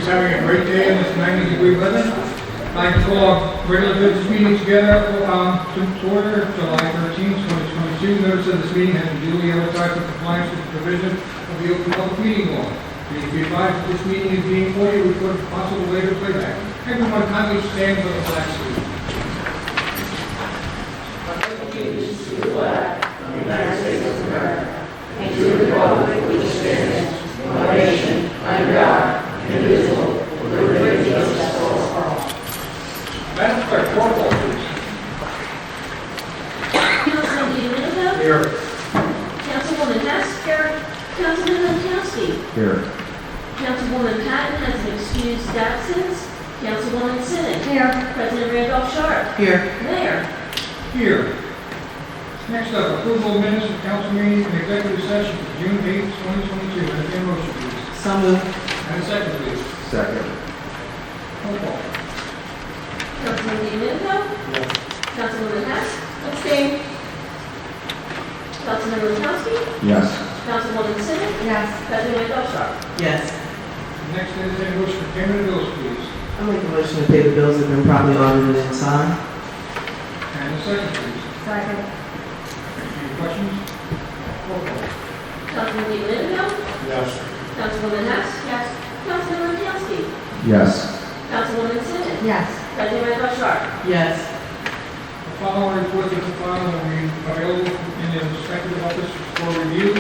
having a great day in this 90-degree weather. I'd like to call our regular business meeting together to order July 13th, 2022. Notice of this meeting has been duly advertised in compliance with the provision of the Open Public Meeting Law. Please be advised that this meeting is being audio recorded for possible later playback. Everyone kindly stand for the flag salute. Allegiance to the flag of the United States of America and to the republic which stands one nation under God, indivisible, with liberty and justice for all. Madam Clerk, roll call, please. Councilman DiDomenico? Here. Councilwoman Hess? Here. Councilman Lankowski? Here. Councilwoman Patton has an excused absence. Councilwoman Simmons? Here. President Randolph Sharp? Here. Mayor? Here. Next up, approval of minutes of council meeting and executive session for June 8th, 2022. Entertained motion, please. So moved. And a second, please. Second. Roll call. Councilman DiDomenico? Yes. Councilwoman Hess? Abstain. Councilman Lankowski? Yes. Councilwoman Simmons? Yes. President Randolph Sharp? Yes. Next, entertained motion for payment of bills, please. I make a motion to pay the bills that have been properly audited and signed. And a second, please. Second. Any questions? Roll call. Councilman DiDomenico? Yes. Councilwoman Hess? Yes. Councilman Lankowski? Yes. Councilwoman Simmons? Yes. President Randolph Sharp? Yes. The following reports are filed will be available in the respective office for review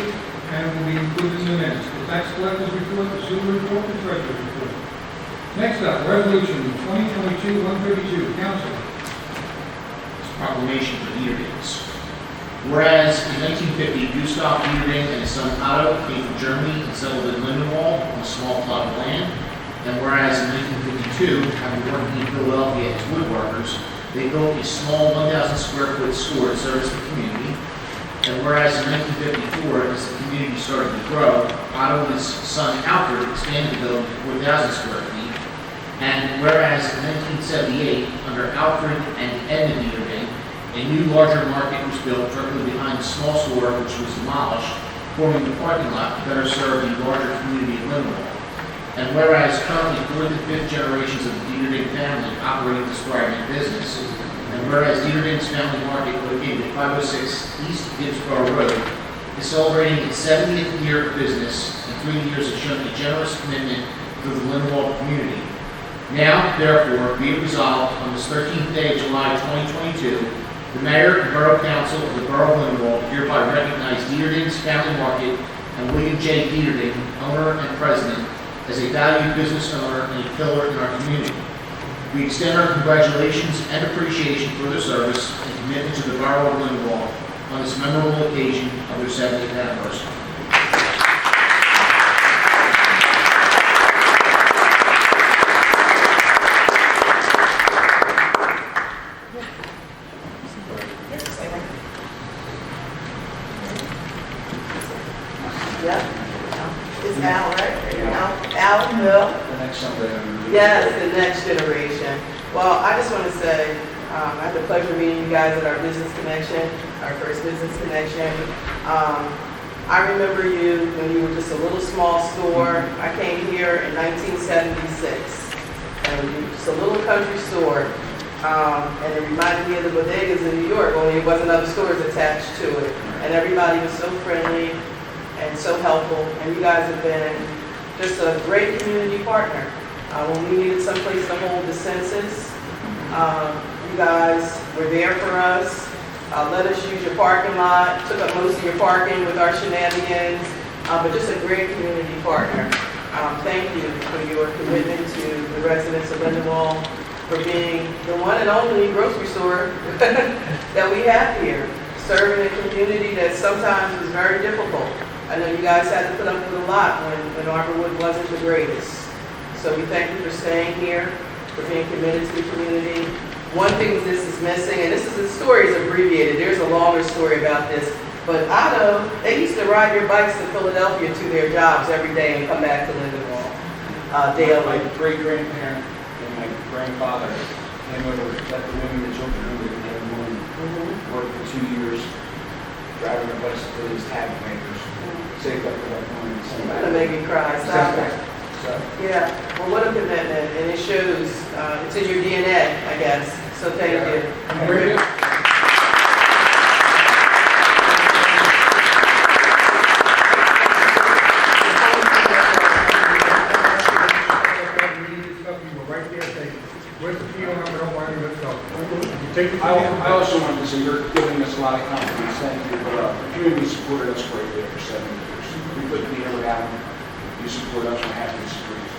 and will be included in the minutes. The tax collector's report, the sewer report, the treasurer's report. Next up, resolution 2022-132, council. Proclamation for Deterdings. Whereas in 1950, Gustav Deterding and his son Otto came from Germany and settled in Lindenwold on a small plot of land. And whereas in 1952, having worked in Philadelphia as woodworkers, they built a small 1,000 square foot store to service the community. And whereas in 1954, as the community started to grow, Otto and his son Alfred expanded the building to 4,000 square feet. And whereas in 1978, under Alfred and Edna Deterding, a new larger market was built directly behind the small store which was demolished, forming the parking lot to better serve the larger community of Lindenwold. And whereas currently 4th and 5th generations of the Deterding family operate this thriving business, and whereas Deterding's family market, located at 506 East Gibbsboro Road, is celebrating its 70th year of business, and 3 years has shown a generous commitment to the Lindenwold community. Now, therefore, be it resolved on this 13th day of July 2022, the Mayor and Borough Council of the Borough of Lindenwold hereby recognize Deterding's Family Market and William J. Deterding, owner and president, as a valued business owner and a pillar in our community. We extend our congratulations and appreciation for their service and commitment to the Borough of Lindenwold on this memorable occasion of their 70th anniversary. It's Al, right? Al Hill. The next Sunday. Yes, the next generation. Well, I just want to say, I had the pleasure of meeting you guys at our business connection, our first business connection. I remember you when you were just a little small store. I came here in 1976, and you were just a little country store. And it reminded me of the bodegas in New York, only it wasn't other stores attached to it. And everybody was so friendly and so helpful, and you guys have been just a great community partner. When we needed someplace to hold the census, you guys were there for us, let us use your parking lot, took up most of your parking with our shenanigans, but just a great community partner. Thank you for your commitment to the residents of Lindenwold, for being the one and only grocery store that we have here, serving a community that sometimes is very difficult. I know you guys had to put up with a lot when Arborwood wasn't the greatest. So we thank you for staying here, for being committed to the community. One thing this is missing, and the story is abbreviated, there's a longer story about this, but Otto, they used to ride your bikes to Philadelphia to their jobs every day and come back to Lindenwold daily. My great-grandparent and my grandfather came over, let the women and children over every morning, worked for 2 years, driving a bus to these tag makers. Saved up for that morning. You're gonna make me cry. Stop it. So, Yeah, well, what a commitment, and it shows, it's in your DNA, I guess, so thank you. Very good. Where's the PO number? Don't worry, let's go. You take the I also wanted to say you're giving us a lot of confidence, thank you, but the community supported us greatly for 7 years. We couldn't be here without them. You support us, we're happy to support you.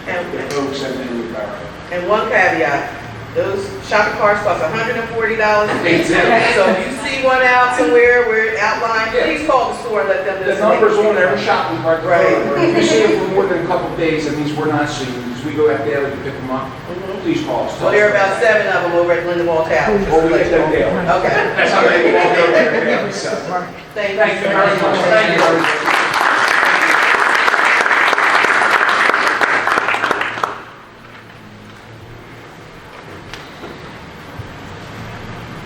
The And, folks at Lindenwold Borough. and one caveat, those shopping carts cost $140. They do. So if you see one out somewhere where it outlined, please call the store and let them know. The numbers on every shopping cart. Right. If you see it for more than a couple of days, that means we're not seeing them, because we go out daily to pick them up. Please call us. Well, there are about 7 of them over at Lindenwold Tower. just to Well, we let get you them know. daily. Okay. That's how they walk over there daily, so. Thank you. Thank you very much. Thank you very much.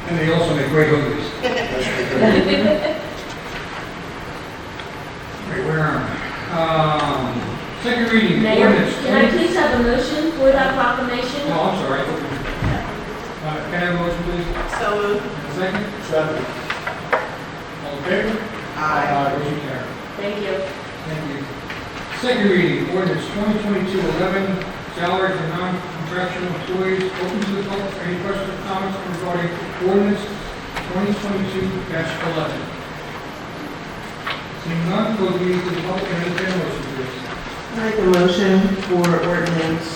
And they also make great hoodies. Wait, where am I? Second reading, Mayor, ordinance. can I please have a motion for that proclamation? Oh, I'm sorry. Can I have a motion, please? So moved. A second? Second. All in favor? Aye. Motion carried. Thank you. Thank you. Second reading, ordinance 2022-11, salaries of non-contractual employees, open to the public for any questions or comments regarding ordinance 2022-11. Seeing none, close the meeting to the public, and entertain a motion, please. I make a motion for ordinance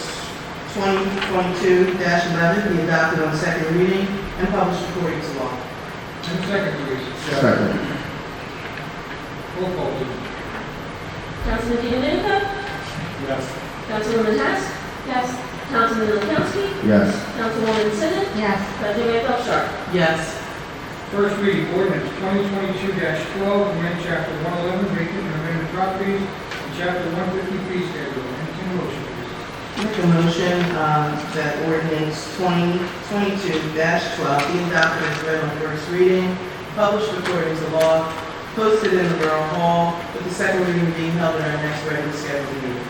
2022-11 be adopted on second reading and published according to law. And a second, please. Second. Roll call, please. Councilman Domenico? Yes. Councilwoman Hess? Yes. Councilman Lenkowski? Yes. Councilwoman Simmons? Yes. President Randolph Sharp? Yes. First reading, ordinance 2022-12, amend chapter 111, vacant and abandoned properties, and chapter 150 fee schedule. Entertain a motion, please. Make a motion that ordinance 2022-12 be adopted as read on first reading, published according to law, posted in the Borough Hall, with the second reading being held in our next regular scheduled meeting.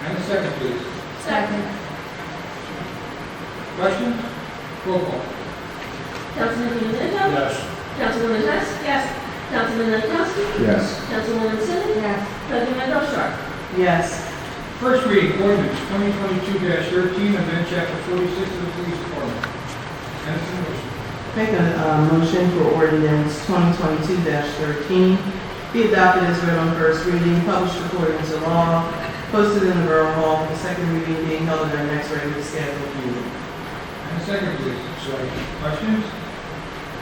And a second, please. Second. Questions? Roll call. Councilman Domenico? Yes. Councilwoman Hess? Yes. Councilman Lenkowski? Yes. Councilwoman Simmons? Yes. President Randolph Sharp? Yes. First reading, ordinance 2022-13, amend chapter 46 of the police department. Entertain a motion. Make a motion for ordinance 2022-13 be adopted as read on first reading, published according to law, posted in the Borough Hall, with the second reading being held in our next regular scheduled meeting. And a second, please. Questions?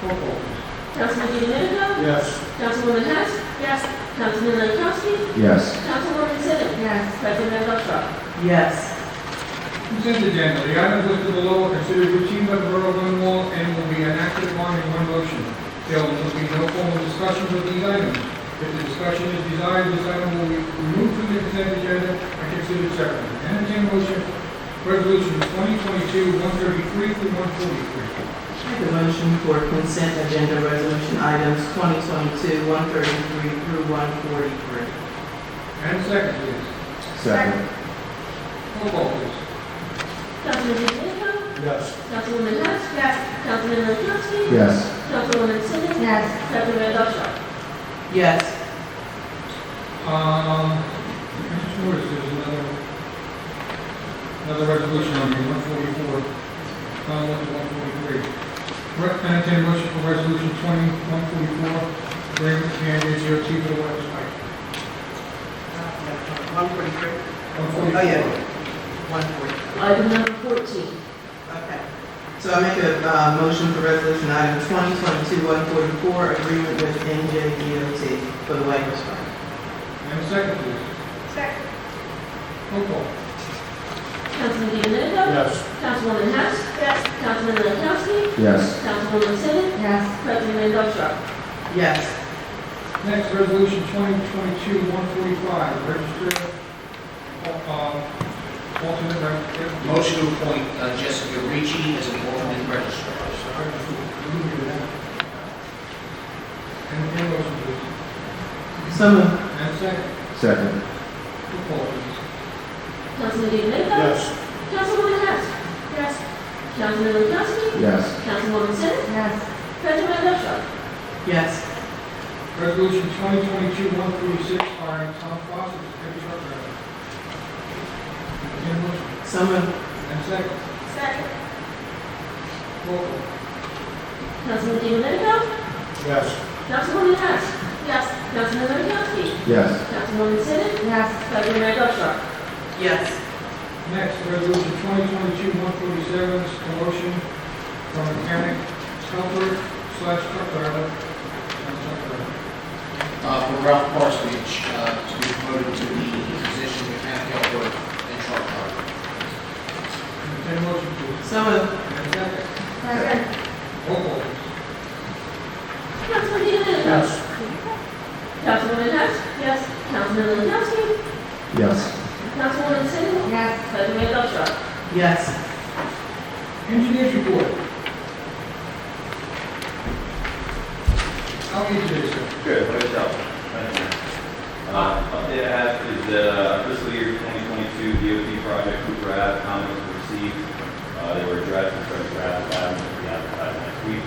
Roll call, please. Councilman Domenico? Yes. Councilwoman Hess? Yes. Councilman Lenkowski? Yes. Councilwoman Simmons? Yes. President Randolph Sharp? Yes. Consent agenda. The items listed below are considered routine by the Borough of Lindenwold and will be enacted upon in one motion. There will be no formal discussions of these items. If the discussion is desired, this item will be removed from the consent agenda and considered separately. Entertain a motion, resolution 2022-133 through 143. Make a motion for consent agenda resolution items 2022-133 through 143. And a second, please. Second. Roll call, please. Councilman Domenico? Yes. Councilwoman Hess? Yes. Councilman Lenkowski? Yes. Councilwoman Simmons? Yes. President Randolph Sharp? Yes. I just noticed there's another resolution on here, 144, one to 143. Entertain a motion for resolution 20-144, agreement with candidates, your chief of the website. 143? 144. Oh, yeah. 140. Item number 14. Okay. So I make a motion for resolution item 2022-144, agreement with NJDOT for the waivers fund. And a second, please. Second. Roll call. Councilman Domenico? Yes. Councilwoman Hess? Yes. Councilman Lenkowski? Yes. Councilwoman Simmons? Yes. President Randolph Sharp? Yes. Next, resolution 2022-145, register, alternate register. Motion to appoint Jessica Ricci as an alternate registrar. Entertain a motion, please. So moved. And a second. Second. Roll call, please. Councilman Domenico? Yes. Councilwoman Hess? Yes. Councilman Orzachowski? Yes. Councilwoman Simmons? Yes. President Earl? Yes. Resolution 2022-146, hiring Tom Fawcett as head truck driver. Entertained a motion. So moved. And a second. Second. Roll call. Councilman Domenico? Yes. Councilwoman Hess? Yes. Councilman Orzachowski? Yes. Councilwoman Simmons? Yes. President Earl? Yes. Next, resolution 2022-147, is promotion from mechanic helper/truck driver. For Ralph Parsonage, to be promoted to the position of mechanic helper and truck driver. Entertained a motion, please. So moved. And a second. Second. Roll call, please. Councilman Domenico? Yes. Councilwoman Hess? Yes. Councilman Orzachowski? Yes. Councilwoman Simmons? Yes. President Earl? Yes. Engineers report. How are you today, sir? Good, what about yourself? Thank you. Update I have is that fiscal year 2022 DOT project Cooper Ave comments were received. They were addressed and started advertising for the advertising next week.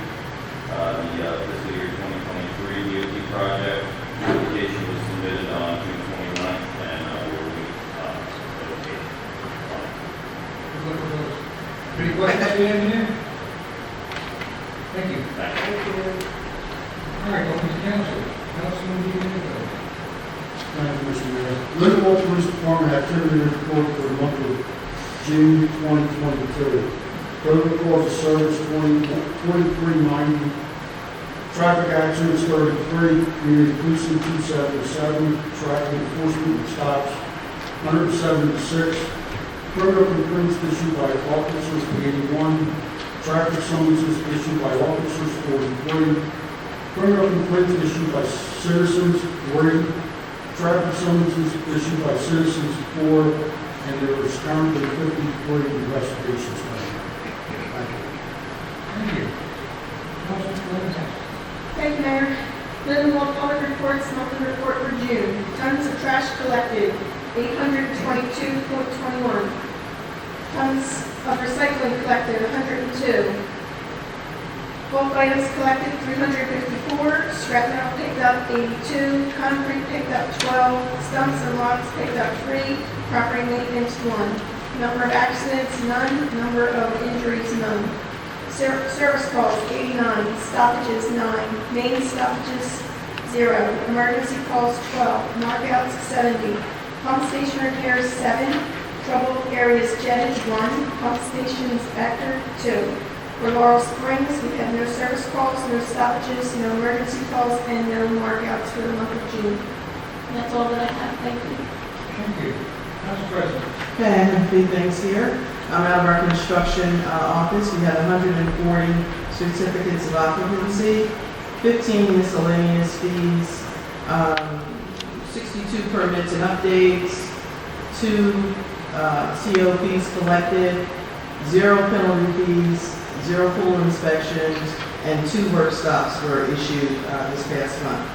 The fiscal year 2023 DOT project application was submitted on June 29th and will be notified. Good luck with those. Any questions for the engineer? Thank you. Thank you. All right, welcome to council. Councilman Domenico. Thank you, Mr. Mayor. Lindenwold Police Department activity report for the month of June 2022. Total calls of service 4390. Traffic accidents 33, community policing 277. Traffic enforcement and stops 176. Criminal complaints issued by officers 81. Traffic summonses issued by officers 43. Criminal complaints issued by citizens, 3. Traffic summonses issued by citizens, 4. And there was currently 53 investigations pending. Thank you. Thank you. Councilwoman Hess. Thank you, Mayor. Lindenwold Public Reports Monthly Report for June. Tons of trash collected, 822.21. Tons of recycling collected, 102. Bulk items collected, 354. Scrap metal picked up, 82. Concrete picked up, 12. Stumps and logs picked up, 3. Property maintenance, 1. Number of accidents, none. Number of injuries, none. Service calls, 89. Stoppages, 9. Main stoppages, 0. Emergency calls, 12. Knockouts, 70. Pump station repairs, 7. Trouble areas jetted, 1. Pump station inspector, 2. For Laurel Springs, we have no service calls, no stoppages, no emergency calls, and no markouts for the month of June. That's all that I have. Thank you. Thank you. Council President. Okay, I have a few things here. Out of our construction office, we have 140 certificates of occupancy, 15 miscellaneous fees, 62 permits and updates, 2 COPs collected, 0 penalty fees, 0 pool inspections, and 2 work stops were issued this past month.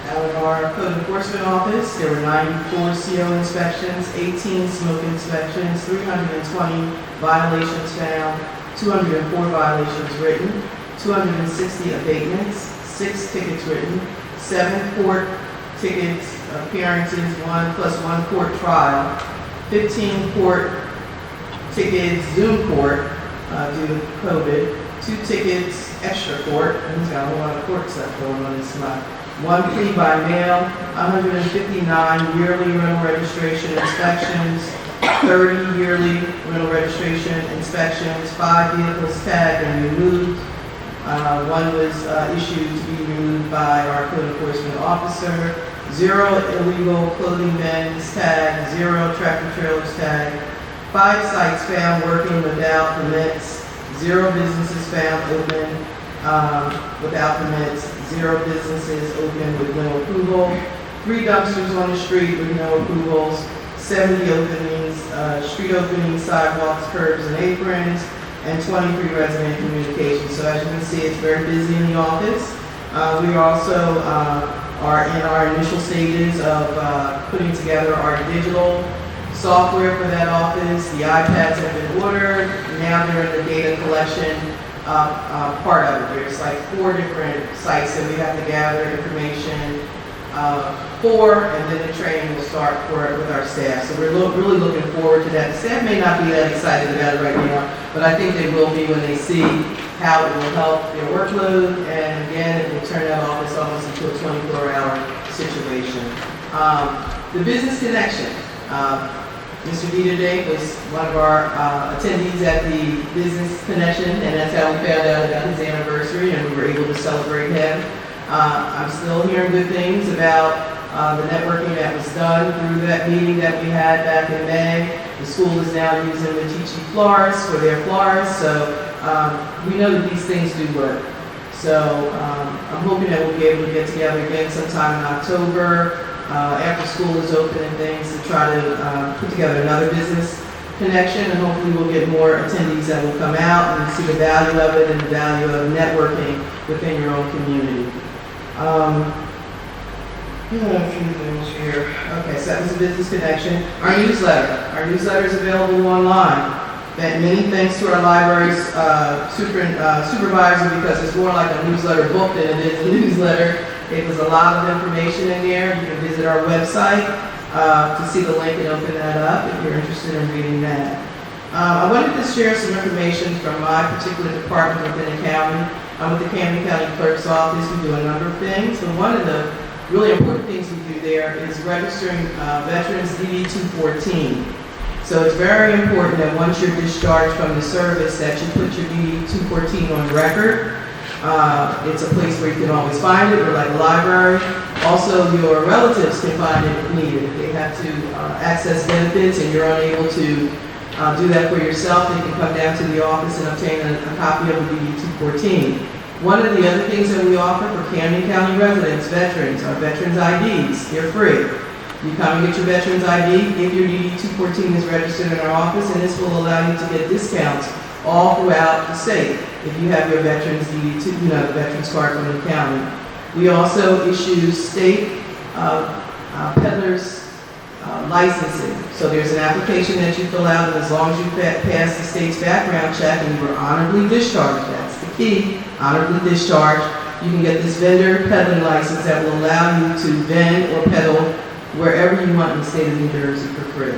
Out of our code enforcement office, there were 94 CO inspections, 18 smoke inspections, 320 violations found, 204 violations written, 260 abatements, 6 tickets written, 7 court tickets appearances, 1 plus 1 court trial, 15 court tickets, Zoom court due to COVID, 2 tickets extra court, and he's got a whole lot of court stuff going on this month. 1 plea by mail, 159 yearly rental registration inspections, 30 yearly rental registration inspections, 5 vehicles tagged and removed. 1 was issued to be removed by our code enforcement officer. 0 illegal clothing bins tagged, 0 tractor trailers tagged. 5 sites found working without permits, 0 businesses found open without permits, 0 businesses open with no approval, 3 dumpsters on the street with no approvals, 70 openings, street openings, sidewalks, curbs, and aprons, and 23 resident communications. So as you can see, it's very busy in the office. We also are in our initial stages of putting together our digital software for that office. The iPads have been ordered. Now they're in the data collection part of it. There's like 4 different sites that we have to gather information for, and then the training will start with our staff. So we're really looking forward to that. The staff may not be that excited about it right now, but I think they will be when they see how it will help their workload, and again, it will turn that office almost into a 24-hour situation. The business connection. Mr. Deterding was one of our attendees at the business connection, and that's how we found out about his anniversary, and we were able to celebrate him. I'm still hearing good things about the networking that was done through that meeting that we had back in May. The school is now using the Teaching Florists for their florists, so we know that these things do work. So I'm hoping that we'll be able to get together again sometime in October, after school is open and things, to try to put together another business connection, and hopefully we'll get more attendees that will come out and see the value of it and the value of networking within your own community. A few things here. Okay, so that was a business connection. Our newsletter. Our newsletter is available online. Many thanks to our library's supervisor, because it's more like a newsletter book than it is a newsletter. It was a lot of information in there. You can visit our website to see the link and open that up if you're interested in reading that. I wanted to share some information from my particular department within the county. I'm with the Camden County Clerk's Office. We do a number of things, but one of the really important things we do there is registering veterans DD 214. So it's very important that once you're discharged from the service that you put your DD 214 on record. It's a place where you can always find it. We're like a library. Also, your relatives can find it if needed. If they have to access benefits and you're unable to do that for yourself, they can come down to the office and obtain a copy of the DD 214. One of the other things that we offer for Camden County residents, veterans, are veterans IDs. They're free. You come and get your veterans ID if your DD 214 is registered in our office, and this will allow you to get discounts all throughout the state if you have your veterans DD 2, the veterans card from the county. We also issue state peddlers licensing. So there's an application that you fill out, and as long as you pass the state's background check and you were honorably discharged, that's the key, honorably discharged, you can get this vendor peddling license that will allow you to vend or peddle wherever you want in the state of New Jersey for free.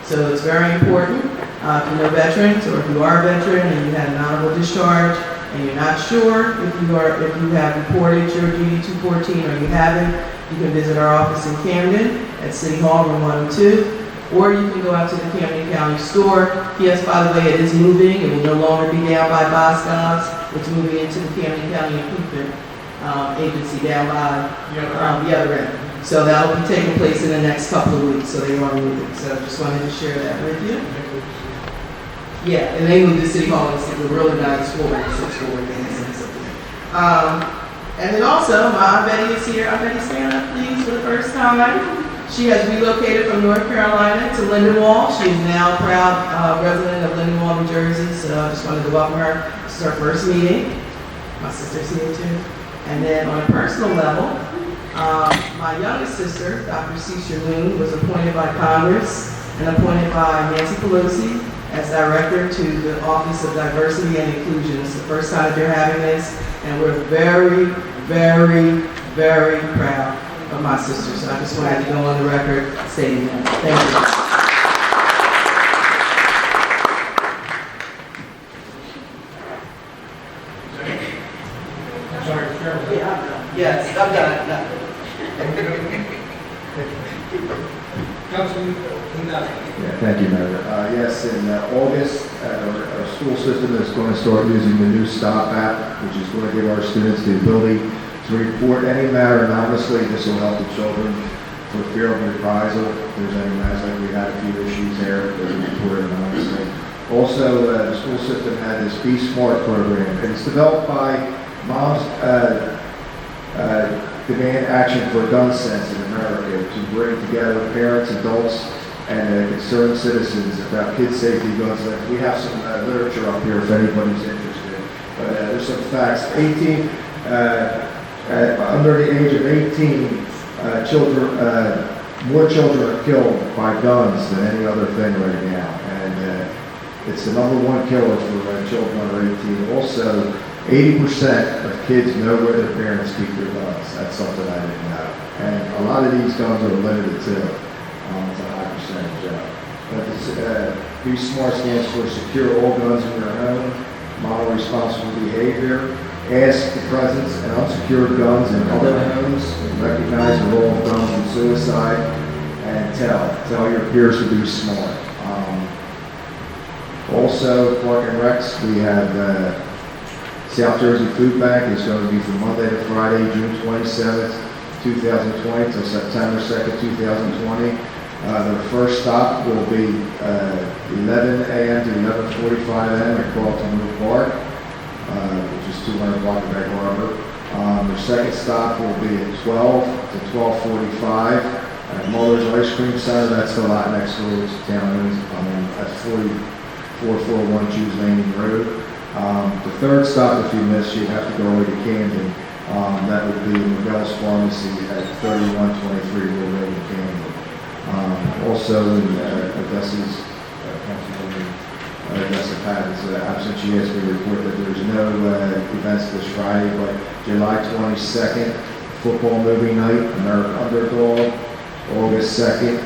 So it's very important. If you know veterans, or if you are a veteran and you had an honorable discharge and you're not sure if you have reported your DD 214 or you haven't, you can visit our office in Camden at City Hall, room 102, or you can go out to the Camden County store. Yes, by the way, it is moving. It will no longer be down by Boscov's. It's moving into the Camden County Improvement Agency down by the other end. So that will be taking place in the next couple of weeks, so they are moving. So I just wanted to share that with you. Yeah, and they moved to City Hall. It's a really nice floor. And then also, my Aunt Betty is here. Aunt Betty, stand up, please, for the first time. She has relocated from North Carolina to Lindenwold. She is now a proud resident of Lindenwold, New Jersey. So I just wanted to welcome her. This is her first meeting. My sister's here too. And then on a personal level, my youngest sister, Dr. Cecil Loon, was appointed by Congress and appointed by Nancy Pelosi as Director to the Office of Diversity and Inclusion. It's the first time that they're having this, and we're very, very, very proud of my sister. So I just wanted to go on the record stating that. Thank you. I'm sorry, Chairman. Yeah, I'm done. Yes, I'm done. Councilman Lindenwold. Yeah, thank you, Mayor. Yes, in August, our school system is going to start using the new STOP app, which is going to give our students the ability to report any matter anonymously. This will help the children for fear of reprisal. If there's any matters, like we had a few issues there, they're reported anonymously. Also, the school system had this Be Smart program, and it's developed by Moms Demand Action for Gun Sense in America to bring together parents, adults, and concerned citizens about kid safety, guns. We have some literature up here if anybody's interested. But there's some facts. Under the age of 18, children more children are killed by guns than any other thing right now. And it's the number one killer for children under 18. Also, 80% of kids know where their parents keep their guns. That's something I didn't know. And a lot of these guns are limited too. It's a high percentage. But Be Smart stands for Secure All Guns in Your Home, Model Responsible Behavior, Ask the presence and unsecured guns in other homes, recognize the role of guns in suicide, and tell your peers to be smart. Also, Park and Recs, we have South Jersey Food Bank is going to be from Monday to Friday, June 27th, 2020 till September 2nd, 2020. Their first stop will be 11 a.m. to 11:45 a.m. at Carlton Roof Park, which is 200 block of Egg Harbor. Their second stop will be at 12 to 12:45 at Muller's Ice Cream Center. That's the lot next door to Town. That's 4441 Jews Landing Road. The third stop, if you miss, you have to go over to Camden. That would be Miguel's Pharmacy at 3123 Will Road in Camden. Also, in Augusta's Councilwoman Augusta Patton's absence, she asked me to report that there's no events this Friday, but July 22nd, football movie night, American Underdog. August 2nd,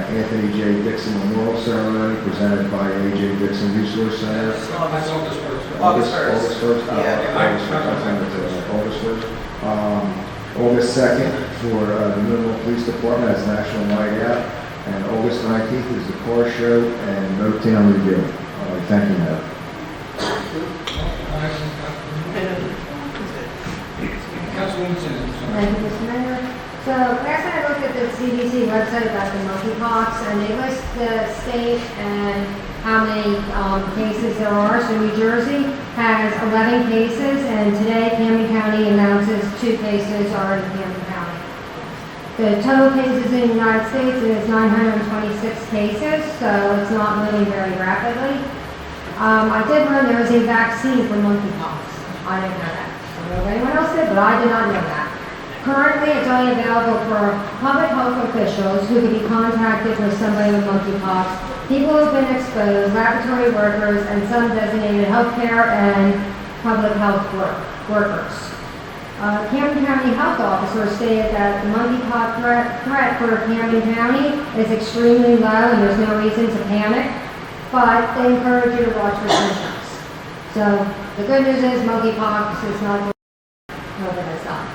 Anthony J. Dixon Memorial Ceremony presented by A.J. Dixon Resource Center. That's August 1st. August 1st. August 1st. August 1st. August 2nd for the Lindenwold Police Department as National Night Out. And August 19th is the car show and Motown Review. Thank you, Mayor. Councilwoman Simmons. Thank you, Mr. Mayor. So last night I looked at the CDC website about the monkeypox, and they list the state and how many cases there are. So New Jersey has 11 cases, and today Camden County announces 2 cases are in Camden County. The total cases in the United States is 926 cases, so it's not moving very rapidly. I did learn there is a vaccine for monkeypox. I didn't know that. I don't know if anyone else did, but I did not know that. Currently, it's only available for public health officials who can be contacted for somebody with monkeypox, people who have been exposed, laboratory workers, and some designated healthcare and public health workers. Camden County Health Officer stated that the monkeypox threat for Camden County is extremely low and there's no reason to panic, but they encourage you to watch for symptoms. So the good news is monkeypox is not COVID is not.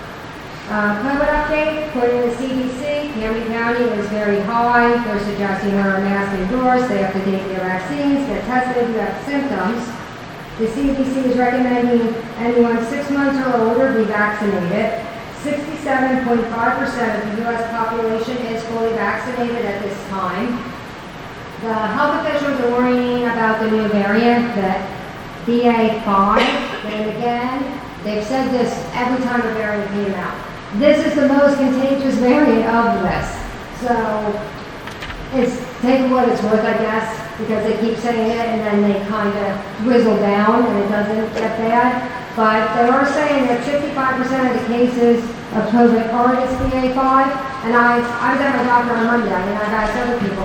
COVID update, according to the CDC, Camden County is very high. They're suggesting wear a mask indoors, stay up to date with your vaccines, get tested if you have symptoms. The CDC is recommending anyone 6 months or older be vaccinated. 67.5% of the U.S. population is fully vaccinated at this time. The health officials are warning about the new variant, that BA.5, and again, they've said this every time a variant came out. This is the most contagious variant of this. So it's take what it's worth, I guess, because they keep saying it and then they kind of dwizzle down and it doesn't get bad. But they are saying that 65% of the cases of COVID are this BA.5. And I was at my doctor on Monday and I've asked other people,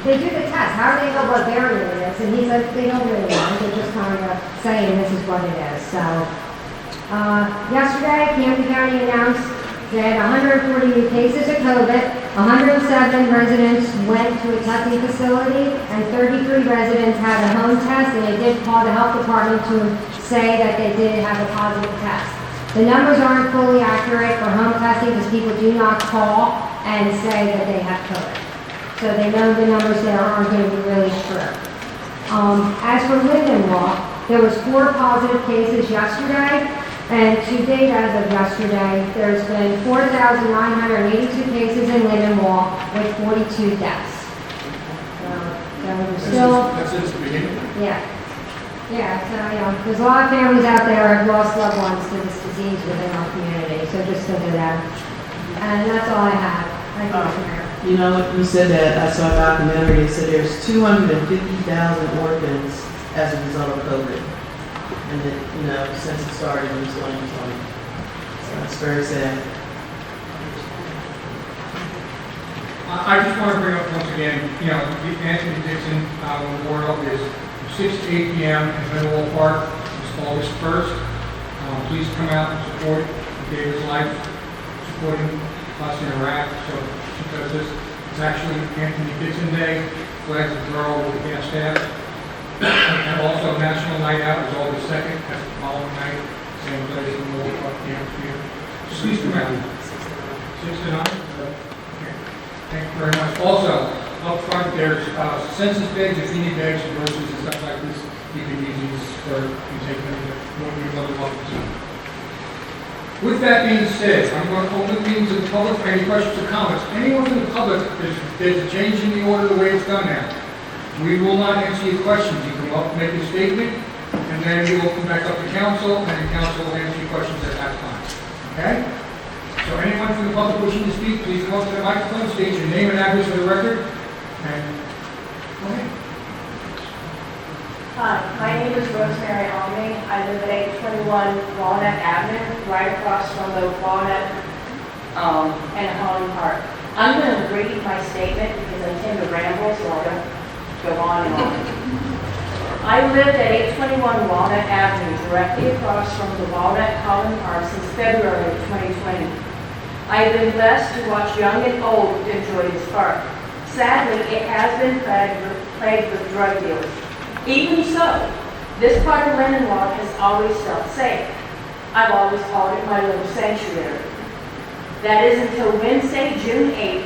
they do the test. How do they know what variant it is? And he said they don't really know. They're just kind of saying this is what it is. So yesterday, Camden County announced they had 140 new cases of COVID. 107 residents went to a testing facility, and 33 residents had a home test. And they did call the health department to say that they did have a positive test. The numbers aren't fully accurate for home testing because people do not call and say that they have COVID. So they know the numbers there aren't going to be really true. As for Lindenwold, there was 4 positive cases yesterday, and to date, as of yesterday, there's been 4,982 cases in Lindenwold with 42 deaths. So we're still, That's since the beginning. yeah. Yeah, so, there's a lot of families out there who have lost loved ones to this disease within our community, so just think of that. And that's all I have. Thank you, Mr. Mayor. You know, you said that, I saw a documentary, it said there's 250,000 orphans as a result of COVID. And it, since it started in 2020. So it's very sad. I just want to bring up once again, you know, the Anthony Dixon Memorial is 6 to 8 p.m. in Lindenwold Park. It's August 1st. Please come out and support David's life, supporting us in Iraq. So because this is actually Anthony Dixon Day, flags of girl with the gas staff. And also National Night Out is August 2nd. That's the following night. Same place in the World Cup here. So please come out. 6 to 9. Okay. Thank you very much. Also, up front there's census bags, if you need bags for groceries and stuff like this, you can use these for, you take them to what you're really welcome to. With that being said, I'm going to open the meeting to the public for any questions or comments. Anyone from the public, there's a change in the order the way it's done now. We will not answer your questions. You come up, make a statement, and then we will come back up to council, and the council will answer your questions at that time. Okay? So anyone from the public wishing to speak, please come up to the microphone, state your name and address for the record, and go ahead. Hi, my name is Rosemary Alming. I live at 821 Walnut Avenue, right across from the Walnut and Holland Park. I'm going to read my statement because I tend to ramble, so I don't go on and on. I lived at 821 Walnut Avenue, directly across from the Walnut Holland Park since February of 2020. I have been blessed to watch young and old enjoy this park. Sadly, it has been plagued with drug dealers. Even so, this part of Lindenwold has always felt safe. I've always called it my little sanctuary. That is until Wednesday, June 8,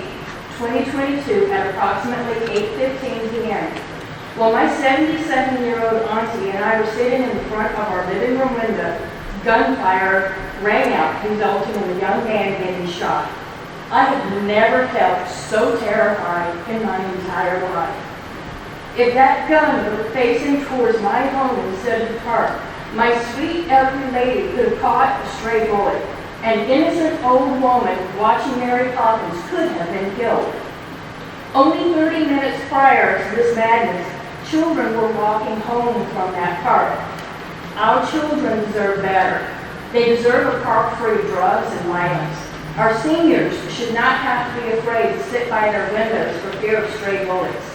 2022 at approximately 8:15 p.m. While my 77-year-old auntie and I were sitting in the front of our living room window, gunfire rang out, resulting in a young man getting shot. I have never felt so terrified in my entire life. If that gun were facing towards my home instead of the park, my sweet elderly lady could have caught a stray bullet. An innocent old woman watching Mary Poppins could have been killed. Only 30 minutes prior to this madness, children were walking home from that park. Our children deserve better. They deserve a park free of drugs and violence. Our seniors should not have to be afraid to sit by their windows for fear of stray bullets.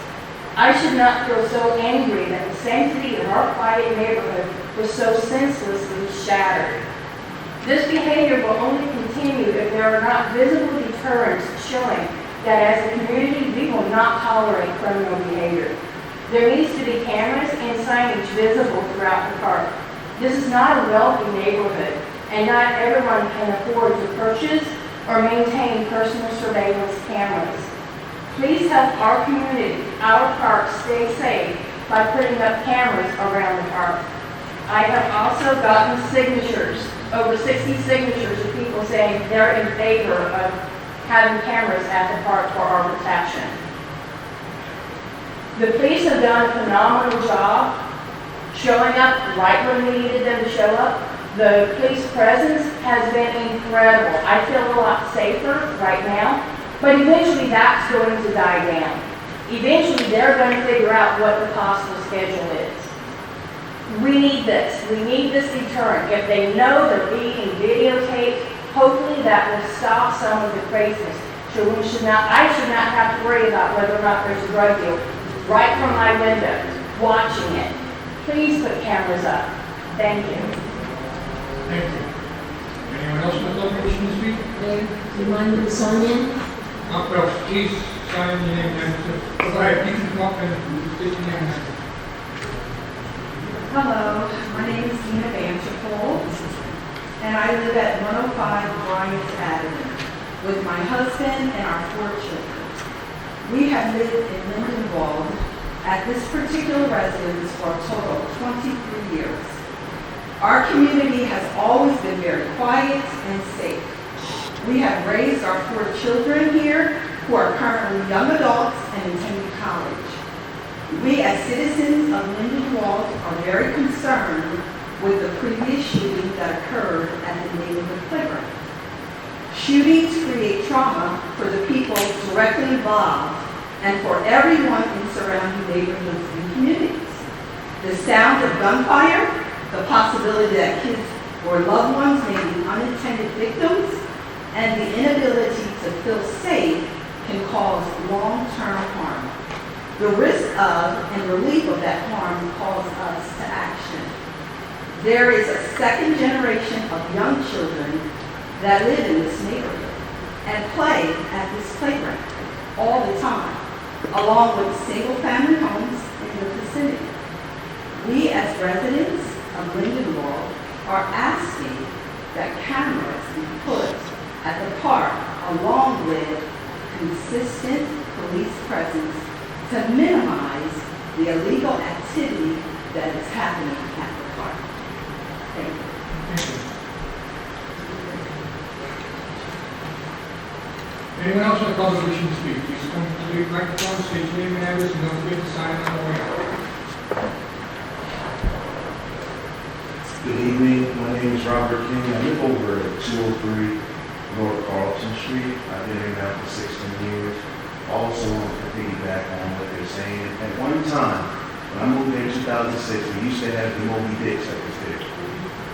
I should not feel so angry that the sanctity of our quiet neighborhood was so senselessly shattered. This behavior will only continue if there are not visible deterrents showing that as a community we will not tolerate criminal behavior. There needs to be cameras and signage visible throughout the park. This is not a wealthy neighborhood, and not everyone can afford to purchase or maintain personal surveillance cameras. Please help our community, our park, stay safe by putting up cameras around the park. I have also gotten signatures, over 60 signatures of people saying they're in favor of having cameras at the park for our protection. The police have done a phenomenal job showing up right when we needed them to show up. The police presence has been incredible. I feel a lot safer right now. But eventually that's going to die down. Eventually they're going to figure out what the possible schedule is. We need this. We need this deterrent. If they know they're being videotaped, hopefully that will stop some of the craziness. Children should not, I should not have to worry about whether or not there's a drug deal right from my window, watching it. Please put cameras up. Thank you. Thank you. Anyone else from the public wishing to speak? Mayor, do you mind me sign in? Well, please sign your name and go ahead, you can come up and state your name. Hello, my name is Dina Vanderpool, and I live at 105 Bryant Avenue with my husband and our 4 children. We have lived in Lindenwold at this particular residence for a total of 23 years. Our community has always been very quiet and safe. We have raised our 4 children here who are currently young adults and attending college. We as citizens of Lindenwold are very concerned with the previous shooting that occurred at the neighborhood playground. Shootings create trauma for the people directly involved and for everyone in surrounding neighborhoods and communities. The sound of gunfire, the possibility that kids or loved ones may be unintended victims, and the inability to feel safe can cause long-term harm. The risk of and relief of that harm calls us to action. There is a second generation of young children that live in this neighborhood and play at this playground all the time, along with single-family homes in the vicinity. We as residents of Lindenwold are asking that cameras be put at the park along with consistent police presence to minimize the illegal activity that is happening at the park. Thank you. Anyone else in the public wishing to speak, please come to the microphone, state your name and address, and don't forget to sign on the way out. Good evening, my name is Robert King. I live over at 203 North Carlton Street. I've been here now for 16 years. Also, to piggyback on what they're saying, at one time, when I moved there in 2006, we used to have the Moby Dix that was there.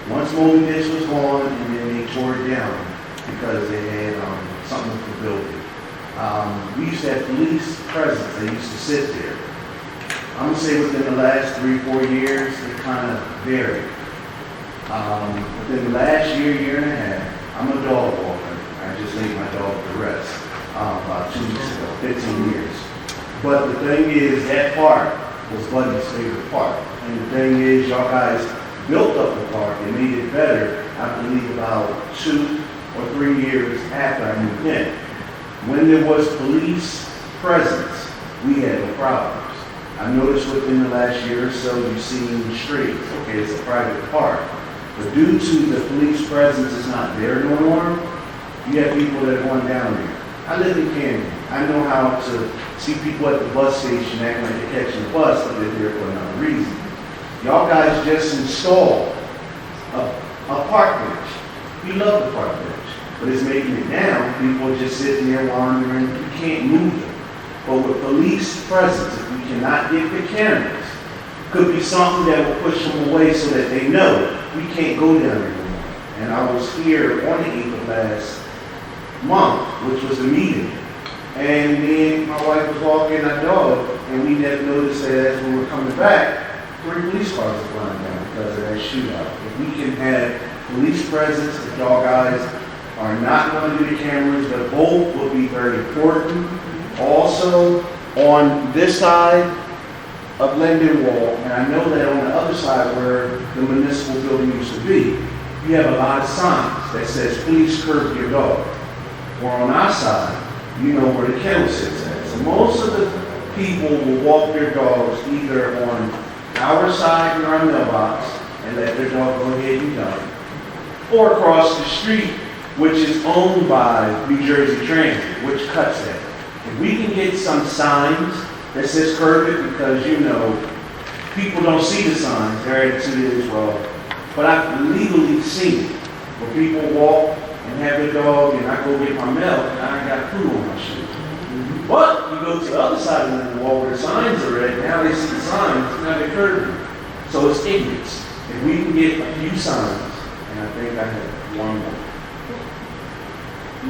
Once Moby Dix was gone, and then they tore it down because they had something with the building. We used to have police presence. They used to sit there. I'm going to say within the last 3-4 years, it kind of varied. Within the last year and a half, I'm a dog walker. I just laid my dog to rest about 2 weeks ago, 15 years. But the thing is, that park was Buddy's favorite park. And the thing is, y'all guys built up the park and made it better, I believe, about 2 or 3 years after I moved in. When there was police presence, we had no problems. I've noticed within the last year or so, you've seen streets. Okay, it's a private park. But due to the police presence is not there no more, you have people that are going down there. I live in Camden. I know how to see people at the bus station acting like they're catching the bus, but they're there for another reason. Y'all guys just installed a park bench. We love the park bench, but it's making it down. People are just sitting there wandering. You can't move them. But with police presence, if we cannot get the cameras, could be something that will push them away so that they know we can't go down there anymore. And I was here on the 8th of last month, which was the meeting. And me and my wife was walking our dog, and we never noticed that as we were coming back, 3 police cars were flying down because of that shootout. If we can have police presence, if y'all guys are not going to do the cameras, but both will be very important. Also, on this side of Lindenwold, and I know that on the other side where the municipal building used to be, you have a lot of signs that says, please curb your dog. Or on our side, you know where the kennel sits at. So most of the people will walk their dogs either on our side or our mailbox and let their dog go ahead and dump, or across the street, which is owned by New Jersey Transit, which cuts that. If we can get some signs that says curb it, because you know, people don't see the signs, their attitude is, well, but I've legally seen it, where people walk and have their dog, and I go get my milk, and I ain't got food on my shoe. But you go to the other side of the wall where the signs are at, now they see the signs, now they're curbing. So it's ignorance. If we can get a few signs, and I think I have one more.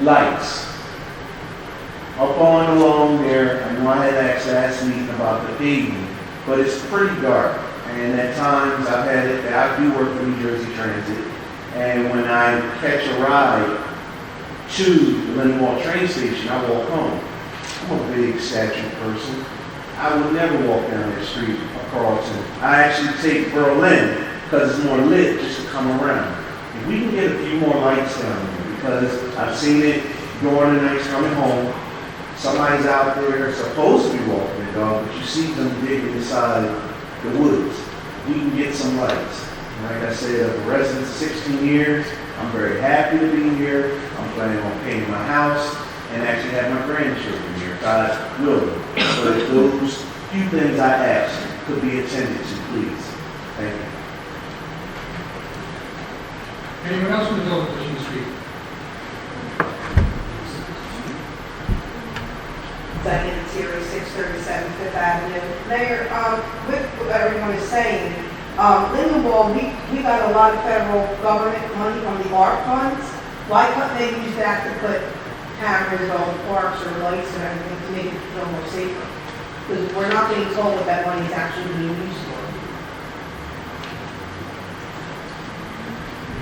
Lights. Up on along there, I know I had asked last meeting about the paving, but it's pretty dark. And at times I've had it, I do work for New Jersey Transit, and when I catch a ride to the Lindenwold train station, I walk home. I'm a big statued person. I would never walk down that street of Carlton. I actually take Berlin because it's more lit just to come around. If we can get a few more lights down there, because I've seen it during the nights coming home. Somebody's out there supposed to be walking their dog, but you see them digging inside the woods. We can get some lights. And like I said, as a resident of 16 years, I'm very happy to be here. I'm planning on painting my house and actually have my grandchildren here, God willing. But if those few things I asked could be attended to, please. Thank you. Anyone else in the building wishing to speak? Diane Terry, 637 Fifth Avenue. Mayor, with what everyone is saying, Lindenwold, we got a lot of federal government money from the ARP funds. Why couldn't they use that to put cameras at all the parks or lights and everything to make it feel more safer. Because we're not being told what that money is actually being used for.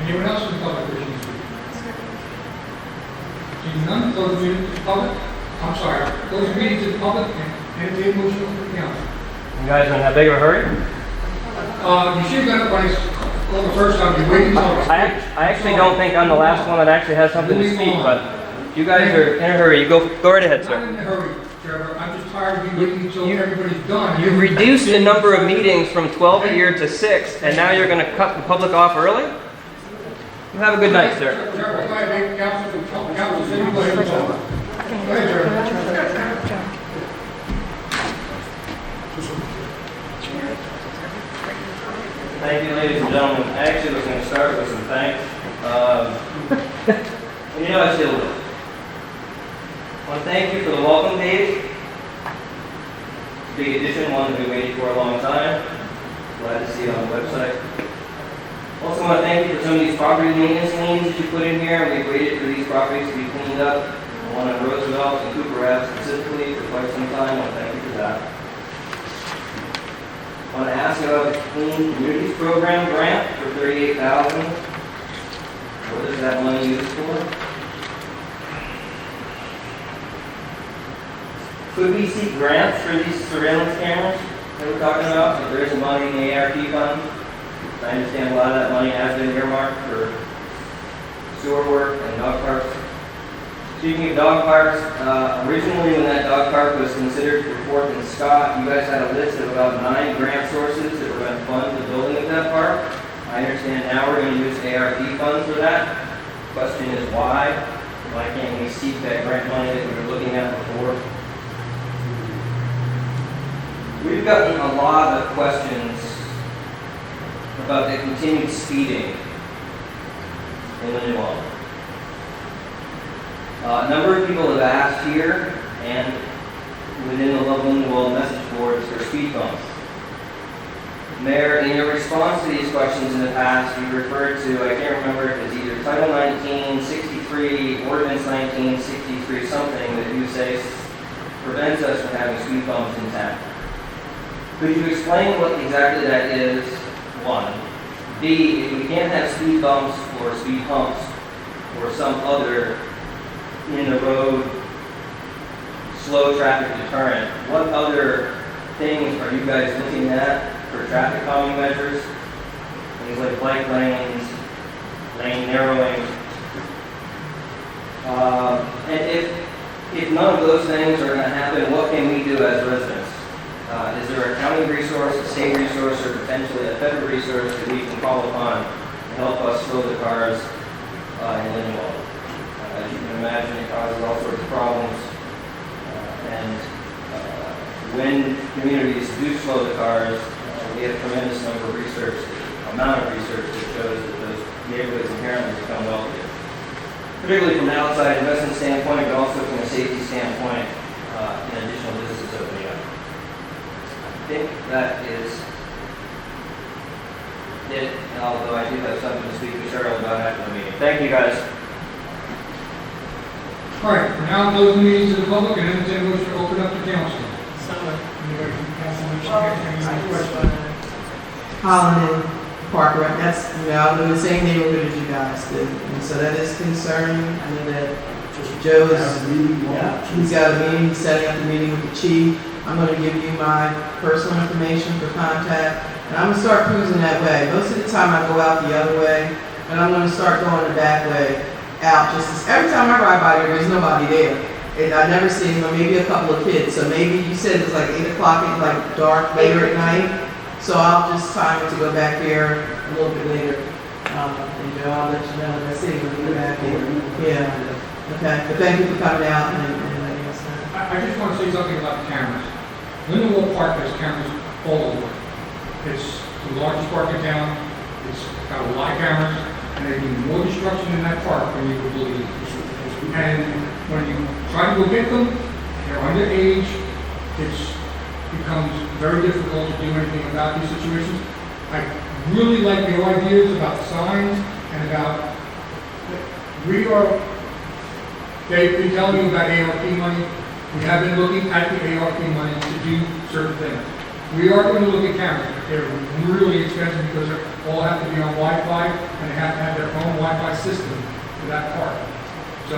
Anyone else in the public wishing to speak? Seeing none, close the meeting to the public. I'm sorry, close the meeting to the public and entertain a motion for the council. You guys in that big of a hurry? You should have done it when it's called the first time. You waited until. I actually don't think I'm the last one that actually has something to speak, but if you guys are in a hurry, go right ahead, I'm sir. not in a hurry, Trevor. I'm just tired of you waiting until everybody's done. You've reduced the number of meetings from 12 a year to 6, and now you're going to cut the public off early? You have a good night, sir. Trevor, go ahead, council, say you go ahead and talk. Go ahead, Trevor. Thank you, ladies and gentlemen. I actually was going to start with some thanks. And you know I still will. I want to thank you for the welcome page. Big addition, one that we waited for a long time. Glad to see it on the website. Also want to thank you for some of these property maintenance liens that you put in here. We've waited for these properties to be cleaned up. One on Roosevelt and Cooper Ave specifically for quite some time. I want to thank you for that. I want to ask about the Clean Communities Program grant for $38,000. What is that money used for? Could we seek grants for these surveillance cameras that we're talking about? If there is money in the ARP fund, I understand a lot of that money has been earmarked for sewer work and dog parks. Speaking of dog parks, originally when that dog park was considered for 4th and Scott, you guys had a list of about 9 grant sources that were going to fund the building of that park. I understand now we're going to use ARP funds for that. The question is why? Why can't we seek that grant money that we were looking at before? We've gotten a lot of questions about the continued speeding in Lindenwold. A number of people have asked here and within the Lindenwold message boards for speed bumps. Mayor, in your response to these questions in the past, you referred to, I can't remember if it's either Title 1963, Ordinance 1963, something that you say prevents us from having speed bumps in town. Could you explain what exactly that is, one? B, if we can't have speed bumps or speed humps or some other in the road slow traffic deterrent, what other things are you guys looking at for traffic calming measures? Things like bike lanes, lane narrowing. And if none of those things are going to happen, what can we do as residents? Is there a county resource, a state resource, or potentially a federal resource that we can call upon to help us slow the cars in Lindenwold? As you can imagine, it causes all sorts of problems. When communities do slow the cars, we have a tremendous amount of research that shows that those neighborhoods inherently become wealthier. Particularly from an outside investment standpoint, but also from a safety standpoint, in additional businesses opening up. I think that is it, although I do have something to speak to Cheryl about after the meeting. Thank you, guys. All right, we're now closing the meeting to the public and entertain a motion to open up to council. Anybody from council wish to ask any questions? Holland and Parker, that's, I live in the same neighborhood as you guys do, and so that is concerning. I know that Joe is, he's got a meeting, he's setting up the meeting with the chief. I'm gonna give you my personal information for contact, and I'm gonna start cruising that way. Most of the time I go out the other way, and I'm gonna start going the back way out. Every time I ride by there's nobody there. And I've never seen them, maybe a couple of kids. So maybe you said it was like 8 o'clock, it's like dark later at night. So I'll just time it to go back here a little bit later. And I'll let you know when I see when you go back here. Yeah. Okay. But thank you for coming out and letting us know. I just want to say something about the cameras. Lindenwold Park has cameras all over. It's the largest park in town. It's got a lot of cameras, and there's been more destruction in that park than you would believe. And when you try to go get them, they're underage. It becomes very difficult to do anything about these situations. I really like the ideas about signs and about we are They've been telling you about ARP money. We have been looking at the ARP money to do certain things. We are going to look at cameras. They're really expensive because they all have to be on Wi-Fi and they have to have their own Wi-Fi system for that part. So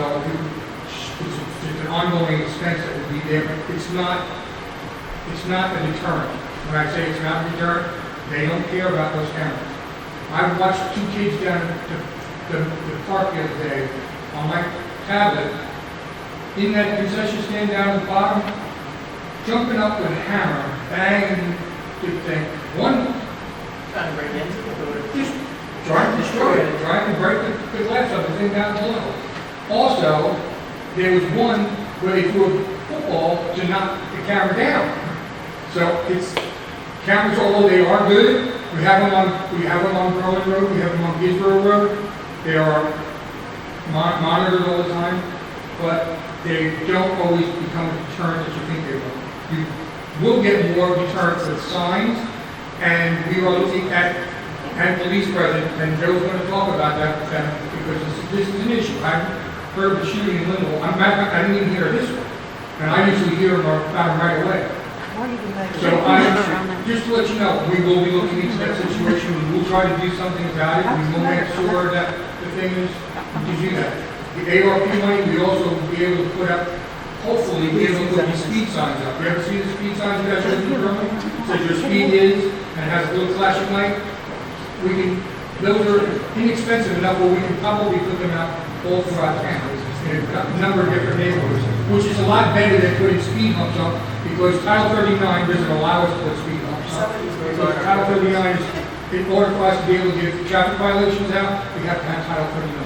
it's an ongoing expense that will be there. It's not a deterrent. When I say it's not a deterrent, they don't care about those cameras. I watched 2 kids down at the park the other day on my tablet in that concession stand down at the bottom, jumping up with a hammer, banging the thing. One Trying to break into the door. just trying to destroy it, trying to break the glass of the thing down below. Also, there was one where they threw a football to knock the camera down. So it's cameras, although they are good, we have them on Berlin Road, we have them on Gisborough Road. They are monitored all the time, but they don't always become a deterrent as you think they will. You will get more deterrents with signs, and we are looking at police presence, and Joe's going to talk about that because this is an issue. I've heard of the shooting in Lindenwold. I didn't even hear this one, and I usually hear them about them right away. So just to let you know, we will be looking into that situation. We will try to do something about it. We will make sure that the thing is to do that. The ARP money, we also will be able to put up, hopefully, be able to put these speed signs up. You ever see the speed signs you guys have in the room? Says your speed is, and has a little flashing light. Those are inexpensive enough where we can probably put them out all throughout town. In a number of different neighborhoods, which is a lot better than putting speed bumps up, because Title 39 doesn't allow us to put speed bumps up. So Title 39 is, in order for us to be able to get traffic violations out, we have to have Title 39.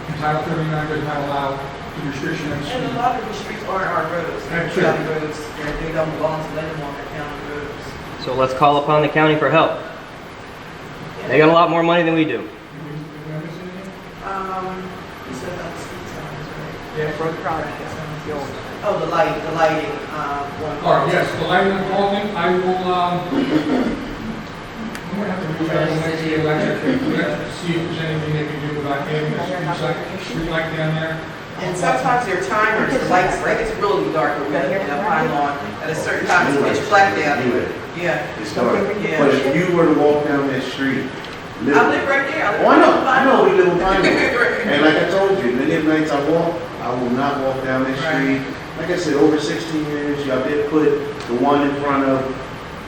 And Title 39 does not allow the restriction of speed. And a lot of the streets aren't our roads. They're That's true. county roads. They don't belong to Lindenwold, they're county roads. So let's call upon the county for help. They got a lot more money than we do. You said about the speed signs, right? Yeah. Oh, the lighting, one. Oh, yes, the lighting department, I will, I'm gonna have to reach out to the next electric, see if there's anything they can do about adding a street light down there. And sometimes there are timers, the lights, like it's really dark, but we have to pile on, at a certain time, it's pitch black down. Yeah. It's dark. Yeah. But if you were to walk down that street, I live right there. Oh, I know, we live in Pinewood. And like I told you, many of the nights I walk, I will not walk down that street. Like I said, over 16 years, y'all did put the one in front of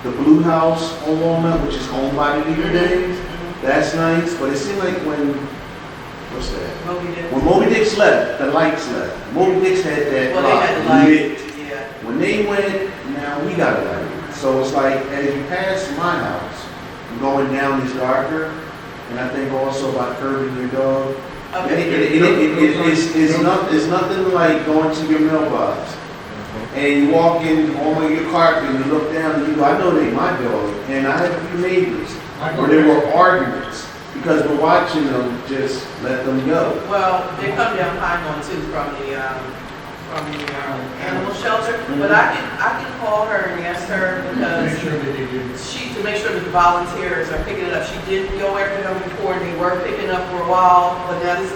the Blue House on Walnut, which is owned by the Deterding. That's nice, but it seemed like what's that? When Moby Dick's left, the lights left. Moby Dick's had that Well, they had the light. lit. Yeah. When they went, now we got a light. So it's like, as you pass my house, going down is darker, and I think also about curbing your dog. It's nothing like going to your mailbox, and you walk in on your carpet and you look down and you go, I know they my dog, and I have a few neighbors where there were arguments because we're watching them just let them go. Well, they come down Pinewood too from the animal shelter, but I can call her and ask her because to make sure that the volunteers are picking it up. She did go after them before, and they were picking up for a while, but now this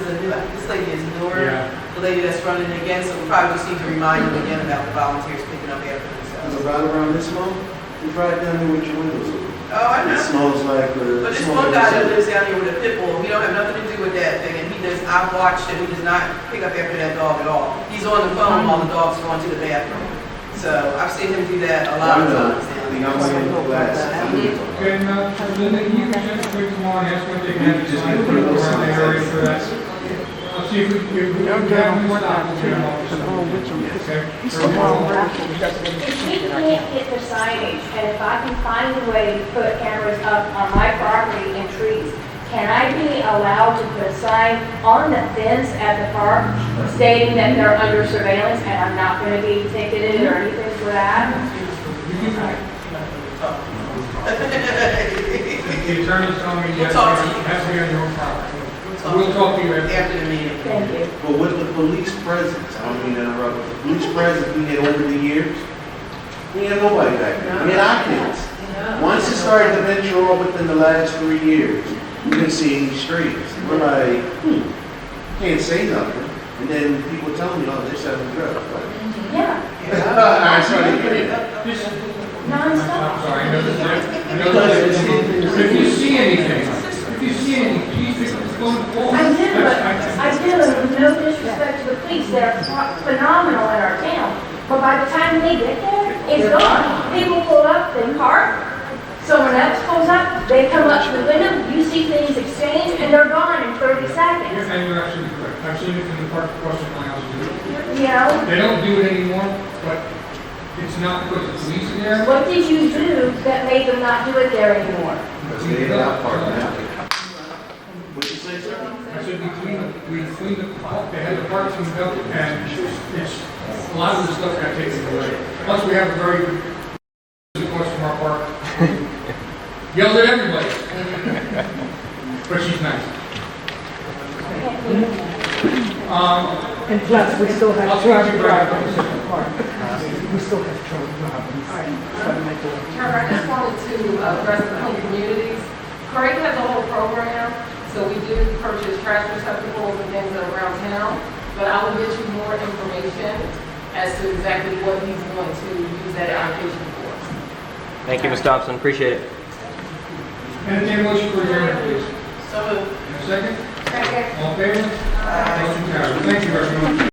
lady is newer, the lady that's running it again, so we probably just need to remind them again about the volunteers picking up after themselves. So right around this month, you drive down there with your windows open. Oh, I know. It smells like But this one guy that lives down here with a pit bull, we don't have nothing to do with that thing, and I've watched him, he does not pick up after that dog at all. He's on the phone while the dog's going to the bathroom. So I've seen him do that a lot of times now. I think I'm going to glass. Okay, now, Linda, can you just quick tomorrow and ask what they can have to sign for around the area for that? I'll see if we can have them stop. Okay? If we can't get the signage, and if I can find a way to put cameras up on my property and trees, can I be allowed to put a sign on the fence at the park stating that they're under surveillance and I'm not going to be ticketed or anything for that? The attorney's telling me you have to be on your own property. We'll talk to you after the meeting. Thank you. But with the police presence, I don't mean to interrupt, but the police presence we had over the years, we had nobody back there. We had our kids. Once it started to venture on within the last 3 years, we been seeing these streets. We're like, can't say nothing. And then people tell me, oh, they're selling drugs. Yeah, I saw you did it. Just, nonstop. I'm sorry, I know this, I know this, if you see anything, please pick up the phone and call. I do, but That's- I do, and with no disrespect to the police, they're phenomenal in our town. But by the time they get there, it's gone. People pull up, they park, someone else pulls up, they come up to the window, you see things exchange, and they're gone in 30 seconds. And you're absolutely correct. I've seen it in the park across from my house. You know? They don't do it anymore, but it's not because the police are there. What did you do that made them not do it there anymore? Because they ain't out parking now. What'd you say, sir? I said we cleaned the park, they had the park cleaned up, and it's, a lot of the stuff got taken away. Plus, we have a very good, across from our park. Yelled at everybody. But she's nice. And plus, we still I'll have try truck to grab drivers it. in the park. We still have truck drivers. Chairman, I just wanted to address the home communities. Craig has a whole program, so we do purchase trash receptacles and things around town, but I will get you more information as to exactly what he's going to use that allocation for. Thank you, Ms. Thompson, appreciate it. Entertain a motion for adjournment, please. So moved. And a second? Second. All in favor? Motion carries. Thank you, everyone.